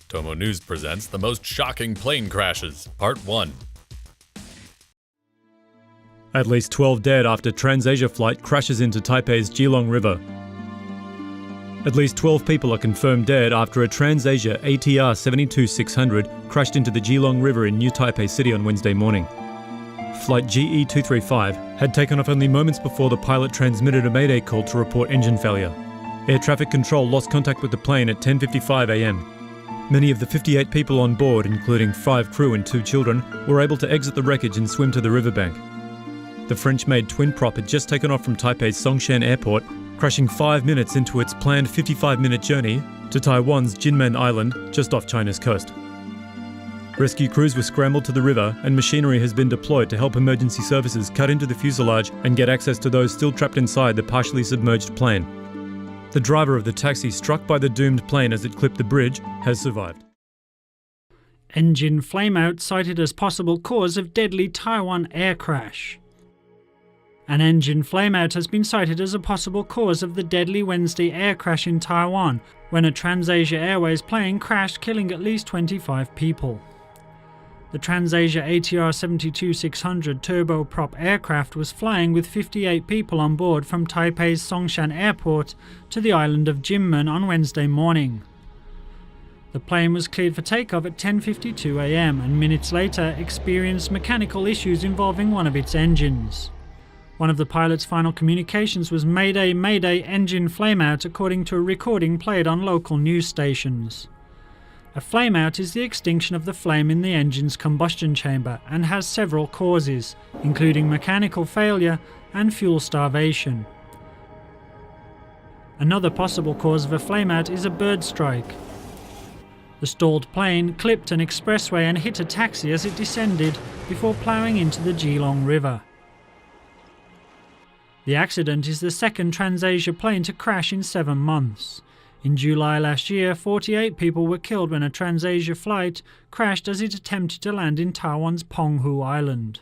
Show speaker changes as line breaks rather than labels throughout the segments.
Tomo News presents the most shocking plane crashes, Part 1.
At least 12 dead after TransAsia flight crashes into Taipei's Geelong River. At least 12 people are confirmed dead after a TransAsia ATR 72600 crashed into the Geelong River in New Taipei City on Wednesday morning. Flight GE235 had taken off only moments before the pilot transmitted a mayday call to report engine failure. Air traffic control lost contact with the plane at 10:55 a.m. Many of the 58 people on board, including 5 crew and 2 children, were able to exit the wreckage and swim to the riverbank. The French-made twin prop had just taken off from Taipei's Songshan Airport, crashing 5 minutes into its planned 55-minute journey to Taiwan's Jinmen Island, just off China's coast. Rescue crews were scrambled to the river and machinery has been deployed to help emergency services cut into the fuselage and get access to those still trapped inside the partially submerged plane. The driver of the taxi struck by the doomed plane as it clipped the bridge has survived.
Engine flameout cited as possible cause of deadly Taiwan air crash. An engine flameout has been cited as a possible cause of the deadly Wednesday air crash in Taiwan when a TransAsia Airways plane crashed, killing at least 25 people. The TransAsia ATR 72600 turboprop aircraft was flying with 58 people on board from Taipei's Songshan Airport to the island of Jinmen on Wednesday morning. The plane was cleared for takeoff at 10:52 a.m. and minutes later experienced mechanical issues involving one of its engines. One of the pilot's final communications was "Mayday, Mayday, engine flameout," according to a recording played on local news stations. A flameout is the extinction of the flame in the engine's combustion chamber and has several causes, including mechanical failure and fuel starvation. Another possible cause of a flameout is a bird strike. The stalled plane clipped an expressway and hit a taxi as it descended before ploughing into the Geelong River. The accident is the second TransAsia plane to crash in 7 months. In July last year, 48 people were killed when a TransAsia flight crashed as it attempted to land in Taiwan's Penghu Island.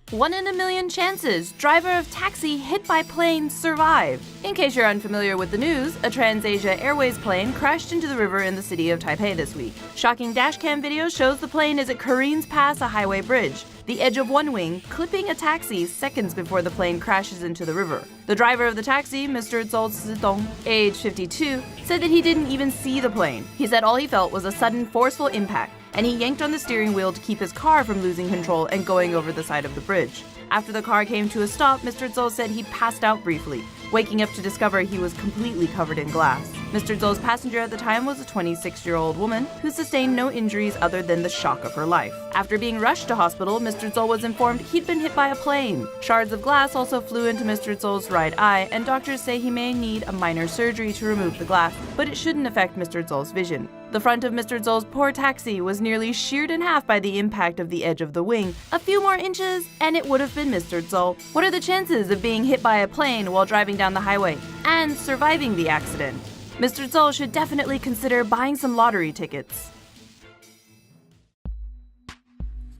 1 in a million chances, driver of taxi hit by plane survived. In case you're unfamiliar with the news, a TransAsia Airways plane crashed into the river in the city of Taipei this week. Shocking dashcam video shows the plane as it careens past a highway bridge, the edge of one wing clipping a taxi seconds before the plane crashes into the river. The driver of the taxi, Mr. Zhou Zidong, age 52, said that he didn't even see the plane. He said all he felt was a sudden forceful impact, and he yanked on the steering wheel to keep his car from losing control and going over the side of the bridge. After the car came to a stop, Mr. Zhou said he passed out briefly, waking up to discover he was completely covered in glass. Mr. Zhou's passenger at the time was a 26-year-old woman who sustained no injuries other than the shock of her life. After being rushed to hospital, Mr. Zhou was informed he'd been hit by a plane. Shards of glass also flew into Mr. Zhou's right eye, and doctors say he may need a minor surgery to remove the glass, but it shouldn't affect Mr. Zhou's vision. The front of Mr. Zhou's poor taxi was nearly sheared in half by the impact of the edge of the wing. A few more inches, and it would have been Mr. Zhou. What are the chances of being hit by a plane while driving down the highway and surviving the accident? Mr. Zhou should definitely consider buying some lottery tickets.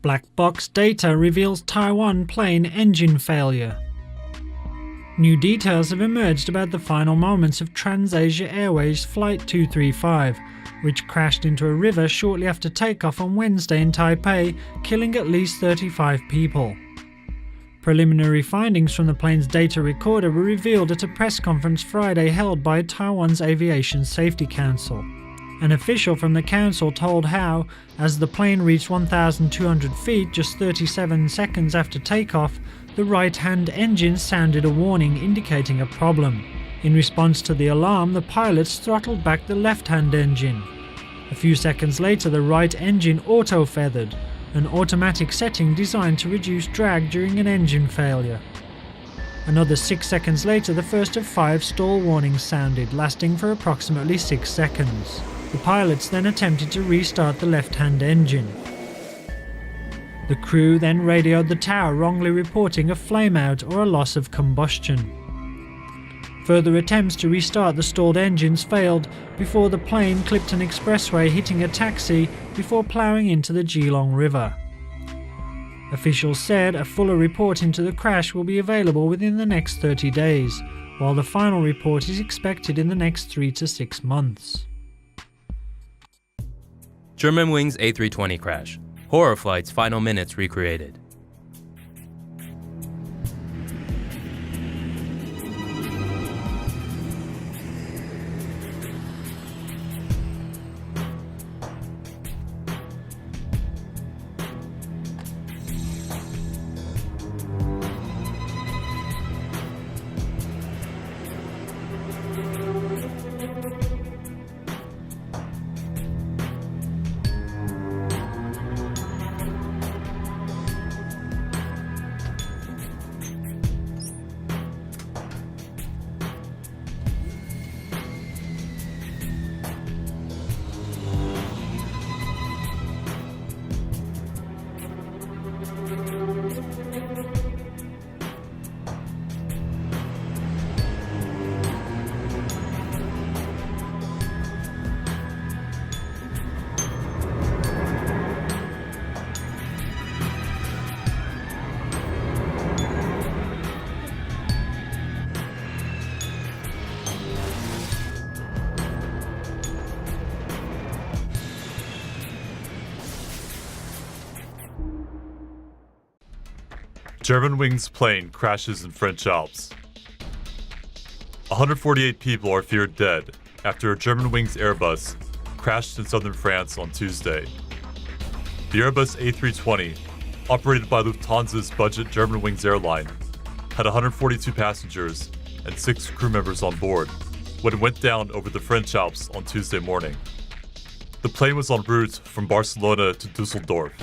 Black box data reveals Taiwan plane engine failure. New details have emerged about the final moments of TransAsia Airways Flight 235, which crashed into a river shortly after takeoff on Wednesday in Taipei, killing at least 35 people. Preliminary findings from the plane's data recorder were revealed at a press conference Friday held by Taiwan's Aviation Safety Council. An official from the council told how, as the plane reached 1,200 feet just 37 seconds after takeoff, the right-hand engine sounded a warning indicating a problem. In response to the alarm, the pilots throttled back the left-hand engine. A few seconds later, the right engine auto-feathered, an automatic setting designed to reduce drag during an engine failure. Another 6 seconds later, the first of 5 stall warnings sounded, lasting for approximately 6 seconds. The pilots then attempted to restart the left-hand engine. The crew then radioed the tower, wrongly reporting a flameout or a loss of combustion. Further attempts to restart the stalled engines failed before the plane clipped an expressway, hitting a taxi before ploughing into the Geelong River. Officials said a fuller report into the crash will be available within the next 30 days, while the final report is expected in the next 3 to 6 months.
Germanwings A320 crash. Horror flight's final minutes recreated.
Germanwings plane crashes in French Alps. 148 people are feared dead after a Germanwings Airbus crashed in southern France on Tuesday. The Airbus A320, operated by Lufthansa's budget Germanwings airline, had 142 passengers and 6 crew members on board when it went down over the French Alps on Tuesday morning. The plane was en route from Barcelona to Dusseldorf.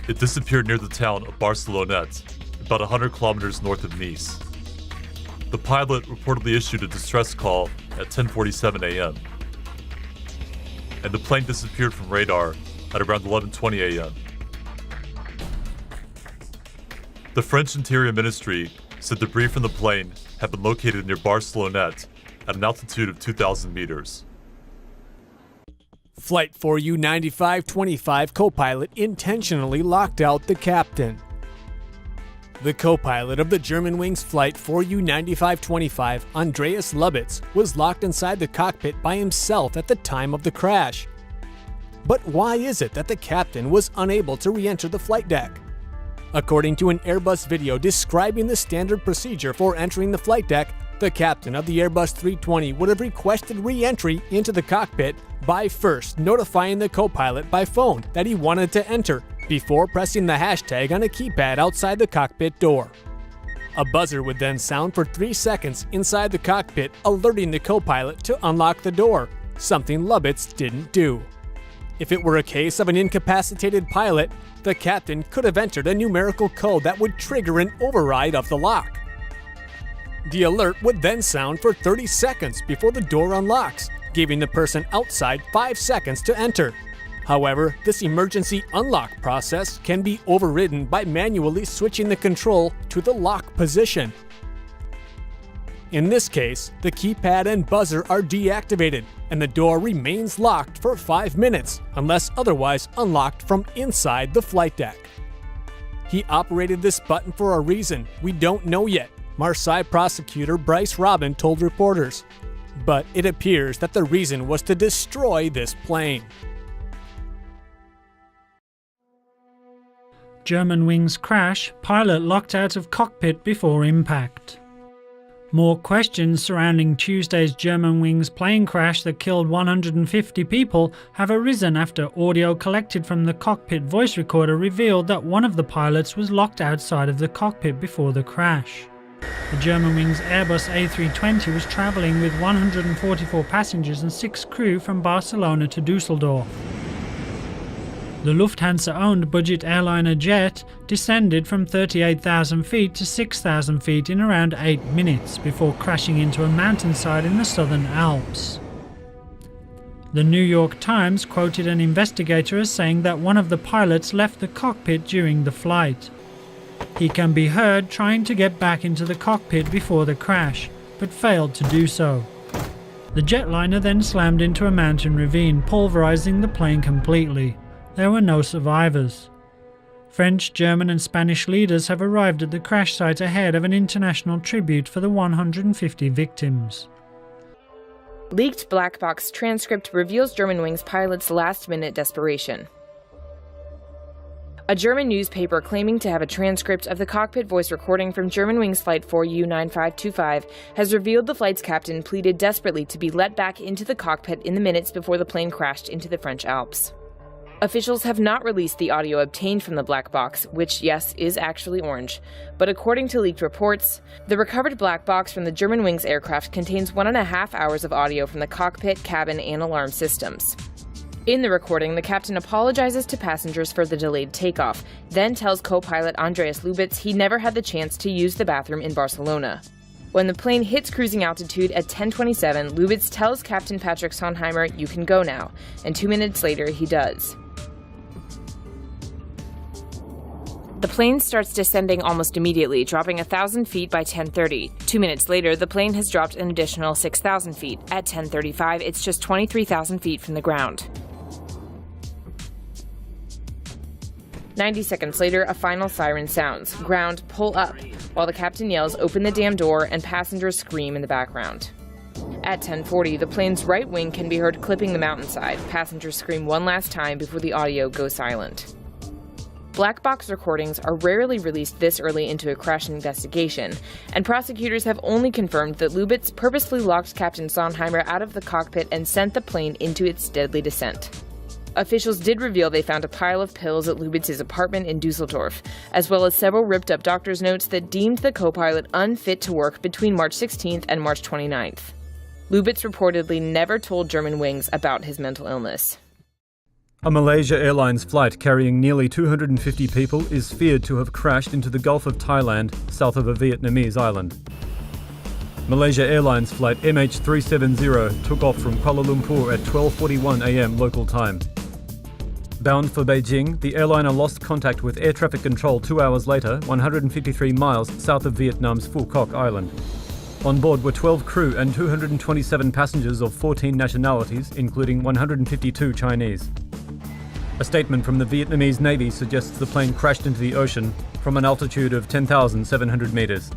It disappeared near the town of Barcelonnette, about 100 kilometers north of Nice. The pilot reportedly issued a distress call at 10:47 a.m. and the plane disappeared from radar at around 11:20 a.m. The French Interior Ministry said debris from the plane had been located near Barcelonnette at an altitude of 2,000 meters.
Flight 4U-9525 co-pilot intentionally locked out the captain. The co-pilot of the Germanwings Flight 4U-9525, Andreas Lubitz, was locked inside the cockpit by himself at the time of the crash. But why is it that the captain was unable to re-enter the flight deck? According to an Airbus video describing the standard procedure for entering the flight deck, the captain of the Airbus 320 would have requested re-entry into the cockpit by first notifying the co-pilot by phone that he wanted to enter, before pressing the hashtag on a keypad outside the cockpit door. A buzzer would then sound for 3 seconds inside the cockpit, alerting the co-pilot to unlock the door, something Lubitz didn't do. If it were a case of an incapacitated pilot, the captain could have entered a numerical code that would trigger an override of the lock. The alert would then sound for 30 seconds before the door unlocks, giving the person outside 5 seconds to enter. However, this emergency unlock process can be overridden by manually switching the control to the lock position. In this case, the keypad and buzzer are deactivated, and the door remains locked for 5 minutes, unless otherwise unlocked from inside the flight deck. He operated this button for a reason we don't know yet, Marseille prosecutor Bryce Robin told reporters. But it appears that the reason was to destroy this plane.
Germanwings crash, pilot locked out of cockpit before impact. More questions surrounding Tuesday's Germanwings plane crash that killed 150 people have arisen after audio collected from the cockpit voice recorder revealed that one of the pilots was locked outside of the cockpit before the crash. The Germanwings Airbus A320 was travelling with 144 passengers and 6 crew from Barcelona to Dusseldorf. The Lufthansa-owned budget airliner jet descended from 38,000 feet to 6,000 feet in around 8 minutes before crashing into a mountainside in the southern Alps. The New York Times quoted an investigator as saying that one of the pilots left the cockpit during the flight. He can be heard trying to get back into the cockpit before the crash, but failed to do so. The jetliner then slammed into a mountain ravine, pulverizing the plane completely. There were no survivors. French, German and Spanish leaders have arrived at the crash site ahead of an international tribute for the 150 victims.
Leaked black box transcript reveals Germanwings pilot's last-minute desperation. A German newspaper claiming to have a transcript of the cockpit voice recording from Germanwings Flight 4U9525 has revealed the flight's captain pleaded desperately to be let back into the cockpit in the minutes before the plane crashed into the French Alps. Officials have not released the audio obtained from the black box, which, yes, is actually orange, but according to leaked reports, the recovered black box from the Germanwings aircraft contains 1.5 hours of audio from the cockpit, cabin, and alarm systems. In the recording, the captain apologizes to passengers for the delayed takeoff, then tells co-pilot Andreas Lubitz he never had the chance to use the bathroom in Barcelona. When the plane hits cruising altitude at 10:27, Lubitz tells Captain Patrick Sonheimer, "You can go now," and 2 minutes later he does. The plane starts descending almost immediately, dropping 1,000 feet by 10:30. 2 minutes later, the plane has dropped an additional 6,000 feet. At 10:35, it's just 23,000 feet from the ground. 90 seconds later, a final siren sounds. Ground, pull up, while the captain yells, "Open the damn door," and passengers scream in the background. At 10:40, the plane's right wing can be heard clipping the mountainside. Passengers scream one last time before the audio goes silent. Black box recordings are rarely released this early into a crash investigation, and prosecutors have only confirmed that Lubitz purposely locked Captain Sonheimer out of the cockpit and sent the plane into its deadly descent. Officials did reveal they found a pile of pills at Lubitz's apartment in Dusseldorf, as well as several ripped-up doctor's notes that deemed the co-pilot unfit to work between March 16th and March 29th. Lubitz reportedly never told Germanwings about his mental illness.
A Malaysia Airlines flight carrying nearly 250 people is feared to have crashed into the Gulf of Thailand, south of a Vietnamese island. Malaysia Airlines flight MH370 took off from Kuala Lumpur at 12:41 a.m. local time. Bound for Beijing, the airliner lost contact with air traffic control 2 hours later, 153 miles south of Vietnam's Phu Quoc Island. On board were 12 crew and 227 passengers of 14 nationalities, including 152 Chinese. A statement from the Vietnamese Navy suggests the plane crashed into the ocean from an altitude of 10,700 meters.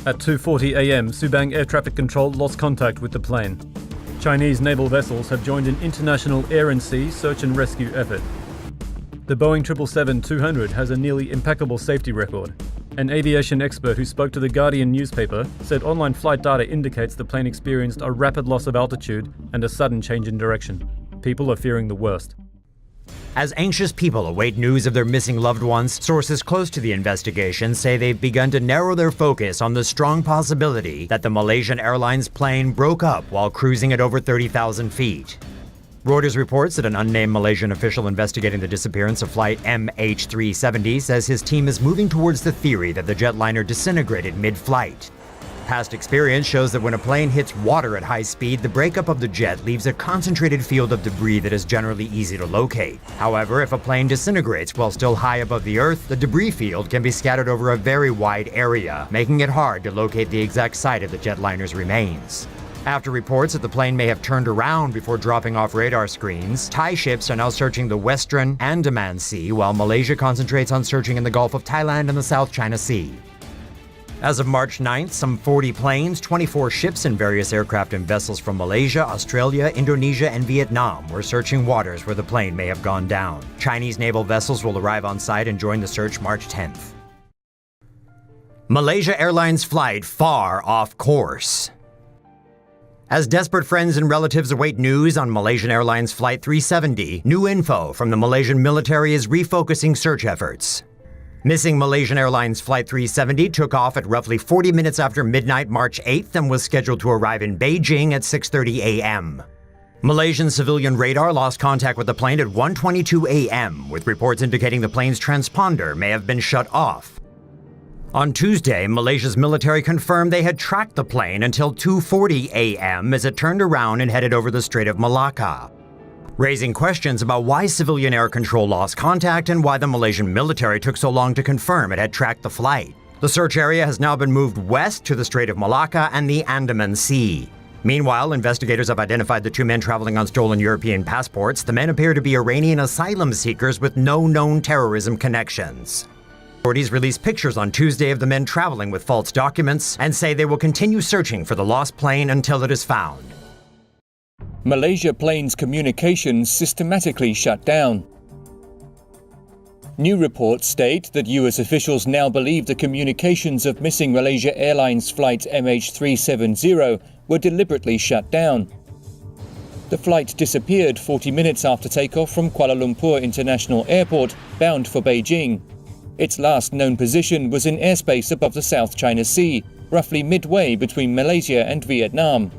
At 2:40 a.m., Subang Air Traffic Control lost contact with the plane. Chinese naval vessels have joined an international air and sea search and rescue effort. The Boeing 777-200 has a nearly impeccable safety record. An aviation expert who spoke to the Guardian newspaper said online flight data indicates the plane experienced a rapid loss of altitude and a sudden change in direction. People are fearing the worst.
As anxious people await news of their missing loved ones, sources close to the investigation say they've begun to narrow their focus on the strong possibility that the Malaysian Airlines plane broke up while cruising at over 30,000 feet. Reuters reports that an unnamed Malaysian official investigating the disappearance of flight MH370 says his team is moving towards the theory that the jetliner disintegrated mid-flight. Past experience shows that when a plane hits water at high speed, the breakup of the jet leaves a concentrated field of debris that is generally easy to locate. However, if a plane disintegrates while still high above the Earth, the debris field can be scattered over a very wide area, making it hard to locate the exact site of the jetliner's remains. After reports that the plane may have turned around before dropping off radar screens, Thai ships are now searching the Western Andaman Sea, while Malaysia concentrates on searching in the Gulf of Thailand and the South China Sea. As of March 9th, some 40 planes, 24 ships, and various aircraft and vessels from Malaysia, Australia, Indonesia, and Vietnam were searching waters where the plane may have gone down. Chinese naval vessels will arrive on site and join the search March 10th. Malaysia Airlines flight far off course. As desperate friends and relatives await news on Malaysian Airlines Flight 370, new info from the Malaysian military is refocusing search efforts. Missing Malaysian Airlines Flight 370 took off at roughly 40 minutes after midnight March 8th and was scheduled to arrive in Beijing at 6:30 a.m. Malaysian civilian radar lost contact with the plane at 1:22 a.m., with reports indicating the plane's transponder may have been shut off. On Tuesday, Malaysia's military confirmed they had tracked the plane until 2:40 a.m. as it turned around and headed over the Strait of Malacca, raising questions about why civilian air control lost contact and why the Malaysian military took so long to confirm it had tracked the flight. The search area has now been moved west to the Strait of Malacca and the Andaman Sea. Meanwhile, investigators have identified the two men traveling on stolen European passports. The men appear to be Iranian asylum seekers with no known terrorism connections. Authorities released pictures on Tuesday of the men traveling with false documents and say they will continue searching for the lost plane until it is found.
Malaysia planes communications systematically shut down. New reports state that US officials now believe the communications of missing Malaysia Airlines flight MH370 were deliberately shut down. The flight disappeared 40 minutes after takeoff from Kuala Lumpur International Airport, bound for Beijing. Its last known position was in airspace above the South China Sea, roughly midway between Malaysia and Vietnam.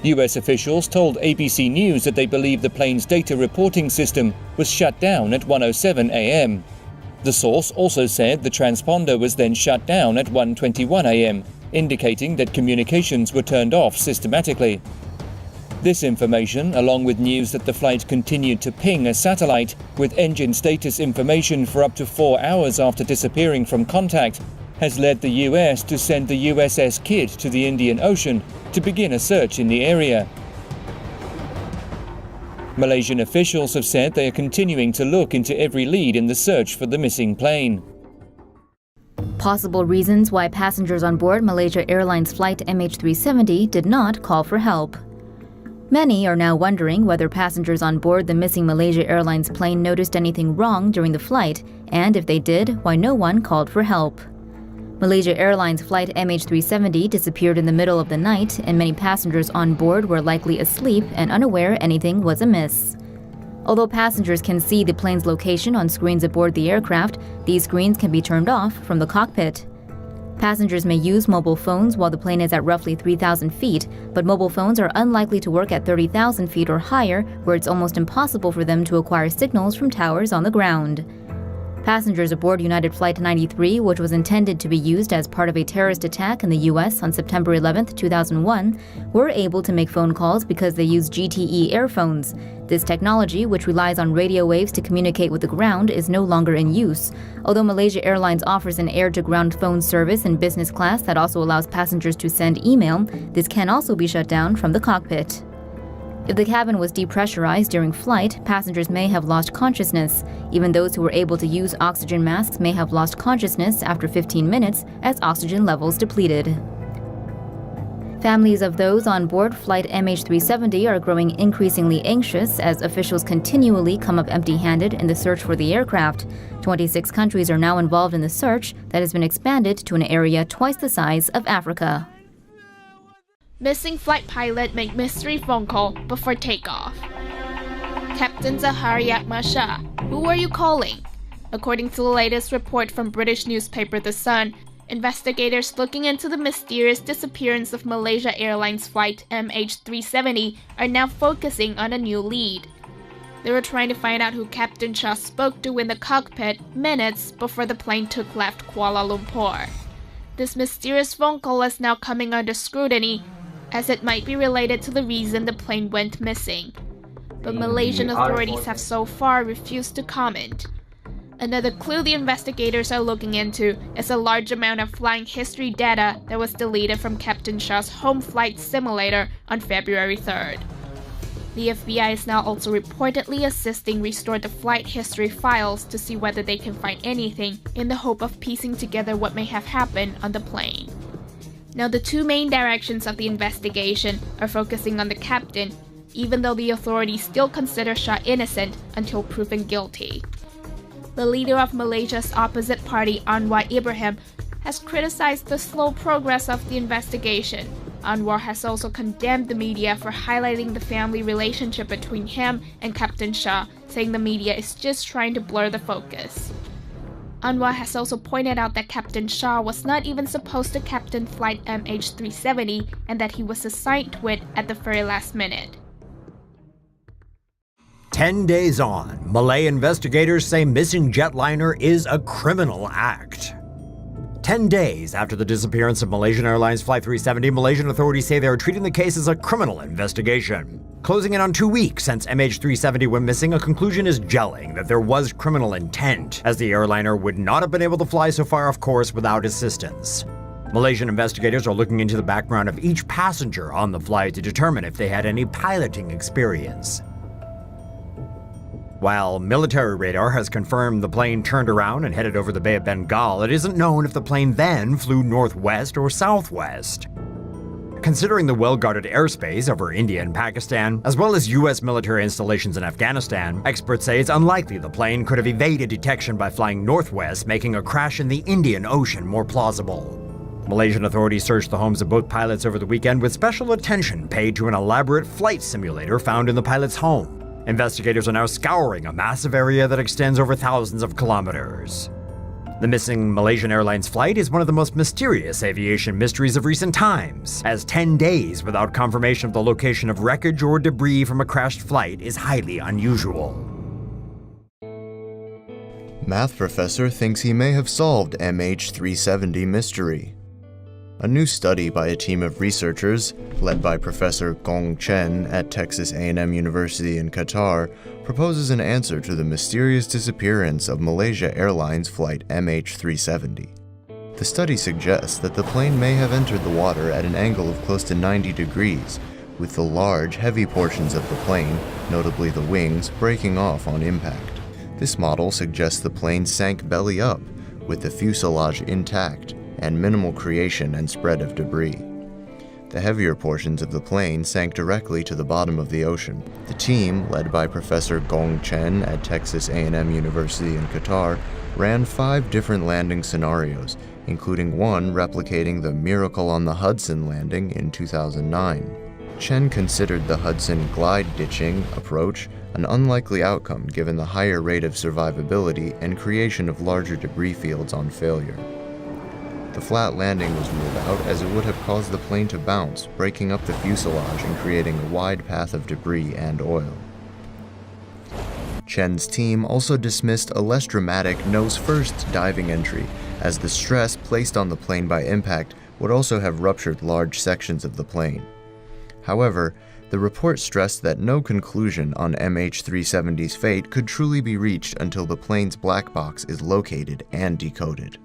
US officials told ABC News that they believe the plane's data reporting system was shut down at 1:07 a.m. The source also said the transponder was then shut down at 1:21 a.m., indicating that communications were turned off systematically. This information, along with news that the flight continued to ping a satellite with engine status information for up to 4 hours after disappearing from contact, has led the US to send the USS Kidd to the Indian Ocean to begin a search in the area. Malaysian officials have said they are continuing to look into every lead in the search for the missing plane.
Possible reasons why passengers on board Malaysia Airlines flight MH370 did not call for help. Many are now wondering whether passengers on board the missing Malaysia Airlines plane noticed anything wrong during the flight, and if they did, why no one called for help. Malaysia Airlines flight MH370 disappeared in the middle of the night, and many passengers on board were likely asleep and unaware anything was amiss. Although passengers can see the plane's location on screens aboard the aircraft, these screens can be turned off from the cockpit. Passengers may use mobile phones while the plane is at roughly 3,000 feet, but mobile phones are unlikely to work at 30,000 feet or higher, where it's almost impossible for them to acquire signals from towers on the ground. Passengers aboard United Flight 93, which was intended to be used as part of a terrorist attack in the U.S. on September 11, 2001, were able to make phone calls because they used GTE airphones. This technology, which relies on radio waves to communicate with the ground, is no longer in use. Although Malaysia Airlines offers an air-to-ground phone service in business class that also allows passengers to send email, this can also be shut down from the cockpit. If the cabin was depressurized during flight, passengers may have lost consciousness. Even those who were able to use oxygen masks may have lost consciousness after 15 minutes as oxygen levels depleted. Families of those on board flight MH370 are growing increasingly anxious as officials continually come up empty-handed in the search for the aircraft. 26 countries are now involved in the search that has been expanded to an area twice the size of Africa.
Missing flight pilot make mystery phone call before takeoff. Captain Zahariat Masha, who are you calling? According to the latest report from British newspaper The Sun, investigators looking into the mysterious disappearance of Malaysia Airlines flight MH370 are now focusing on a new lead. They were trying to find out who Captain Shah spoke to in the cockpit minutes before the plane took left Kuala Lumpur. This mysterious phone call is now coming under scrutiny, as it might be related to the reason the plane went missing. But Malaysian authorities have so far refused to comment. Another clue the investigators are looking into is a large amount of flying history data that was deleted from Captain Shah's home flight simulator on February 3rd. The FBI is now also reportedly assisting restore the flight history files to see whether they can find anything in the hope of piecing together what may have happened on the plane. Now, the two main directions of the investigation are focusing on the captain, even though the authorities still consider Shah innocent until proven guilty. The leader of Malaysia's opposite party, Anwar Ibrahim, has criticized the slow progress of the investigation. Anwar has also condemned the media for highlighting the family relationship between him and Captain Shah, saying the media is just trying to blur the focus. Anwar has also pointed out that Captain Shah was not even supposed to captain flight MH370 and that he was assigned to it at the very last minute.
10 days on, Malay investigators say missing jetliner is a criminal act. 10 days after the disappearance of Malaysian Airlines Flight 370, Malaysian authorities say they are treating the case as a criminal investigation. Closing in on 2 weeks since MH370 went missing, a conclusion is gelling that there was criminal intent, as the airliner would not have been able to fly so far off course without assistance. Malaysian investigators are looking into the background of each passenger on the flight to determine if they had any piloting experience. While military radar has confirmed the plane turned around and headed over the Bay of Bengal, it isn't known if the plane then flew northwest or southwest. Considering the well-guarded airspace over India and Pakistan, as well as US military installations in Afghanistan, experts say it's unlikely the plane could have evaded detection by flying northwest, making a crash in the Indian Ocean more plausible. Malaysian authorities searched the homes of both pilots over the weekend with special attention paid to an elaborate flight simulator found in the pilot's home. Investigators are now scouring a massive area that extends over thousands of kilometers. The missing Malaysian Airlines flight is one of the most mysterious aviation mysteries of recent times, as 10 days without confirmation of the location of wreckage or debris from a crashed flight is highly unusual.
Math professor thinks he may have solved MH370 mystery. A new study by a team of researchers, led by Professor Gong Chen at Texas A&M University in Qatar, proposes an answer to the mysterious disappearance of Malaysia Airlines flight MH370. The study suggests that the plane may have entered the water at an angle of close to 90 degrees, with the large, heavy portions of the plane, notably the wings, breaking off on impact. This model suggests the plane sank belly up, with the fuselage intact, and minimal creation and spread of debris. The heavier portions of the plane sank directly to the bottom of the ocean. The team, led by Professor Gong Chen at Texas A&M University in Qatar, ran 5 different landing scenarios, including one replicating the Miracle on the Hudson landing in 2009. Chen considered the Hudson glide ditching approach an unlikely outcome given the higher rate of survivability and creation of larger debris fields on failure. The flat landing was ruled out as it would have caused the plane to bounce, breaking up the fuselage and creating a wide path of debris and oil. Chen's team also dismissed a less dramatic nose-first diving entry, as the stress placed on the plane by impact would also have ruptured large sections of the plane. However, the report stressed that no conclusion on MH370's fate could truly be reached until the plane's black box is located and decoded.